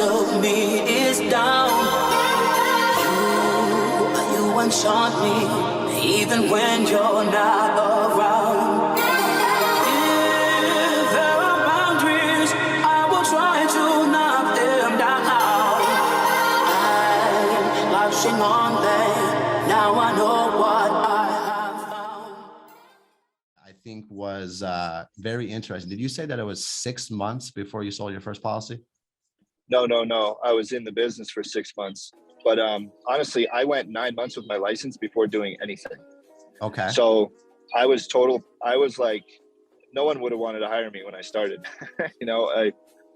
of me is down. You enchant me, even when you're not around. If there are boundaries, I will try to knock them down. I'm latching on there, now I know what I have found. I think was very interesting. Did you say that it was 6 months before you sold your first policy? No. I was in the business for 6 months. But honestly, I went 9 months with my license before doing anything. Okay. So I was like, no one would have wanted to hire me when I started. You know,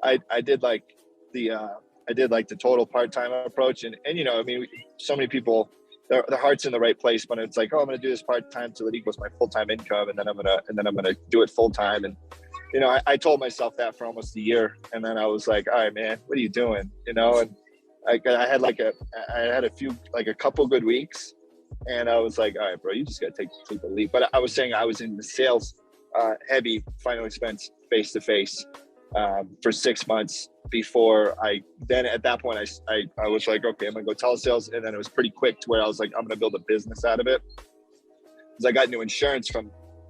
I did like the total part-time approach. And you know, I mean, so many people, their heart's in the right place, but it's like, oh, I'm going to do this part-time till it equals my full-time income. And then I'm going to do it full-time. And, you know, I told myself that for almost a year. And then I was like, all right, man, what are you doing? You know, and I had a couple good weeks, and I was like, all right, bro, you just got to take the leap. But I was saying I was in the sales, heavy final expense face-to-face for 6 months before then at that point, I was like, okay, I'm going to go telesales. And then it was pretty quick to where I was like, I'm going to build a business out of it. Because I got into insurance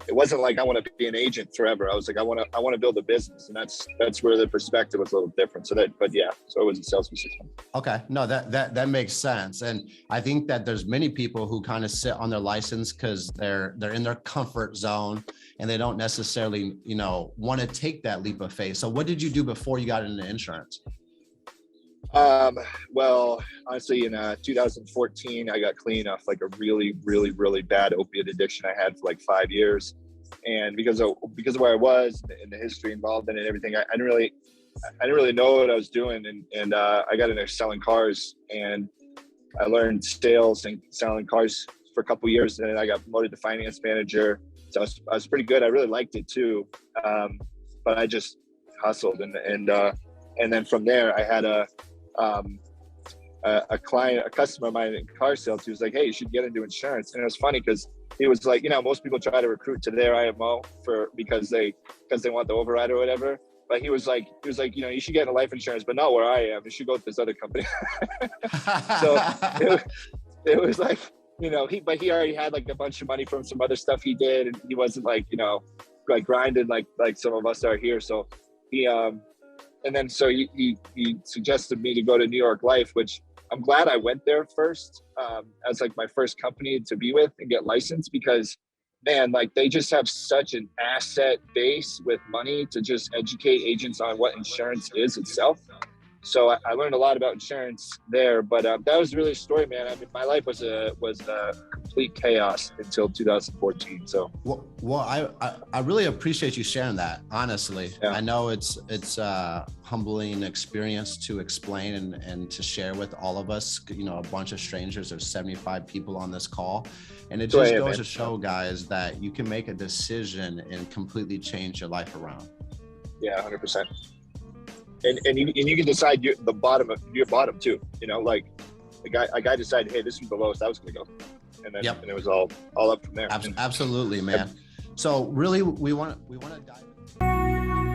it wasn't like I want to be an agent forever. I was like, I want to build a business, and that's where the perspective was a little different. So it was in sales for 6 months. Okay, no, that makes sense, and I think that there's many people who kind of sit on their license because they're in their comfort zone and they don't necessarily, you know, want to take that leap of faith. So, what did you do before you got into insurance? Well, honestly, in 2014, I got clean off like a really, really, really bad opiate addiction I had for like 5 years. And because of where I was and the history involved in it and everything, I didn't really know what I was doing. And I got into selling cars, and I learned sales and selling cars for a couple of years. And then I got promoted to finance manager. So I was pretty good. I really liked it too. But I just hustled. And then from there, I had a customer of mine in car sales. He was like, hey, you should get into insurance. And it was funny because he was like, you know, most people try to recruit to their IMO because they want the override or whatever. But he was like, you know, you should get into life insurance, but not where I am. You should go to this other company. So it was like, you know, he already had like a bunch of money from some other stuff he did. And he wasn't like, you know, like grinded like some of us are here. So he suggested me to go to New York Life, which I'm glad I went there first as like my first company to be with and get licensed, because man, like they just have such an asset base with money to just educate agents on what insurance is itself. So I learned a lot about insurance there, but that was really a story, man. I mean, my life was a complete chaos until 2014. So well, I really appreciate you sharing that. Honestly, yeah. I know it's a humbling experience to explain and to share with all of us. You know, a bunch of strangers. There's 75 people on this call, and it just goes to show, guys, that you can make a decision and completely change your life around. Yeah, 100%. And you can decide your bottom too. You know, like a guy decided, hey, this was the lowest I was going to go, and then and it was all up from there. Absolutely, man. So really, we want to dive.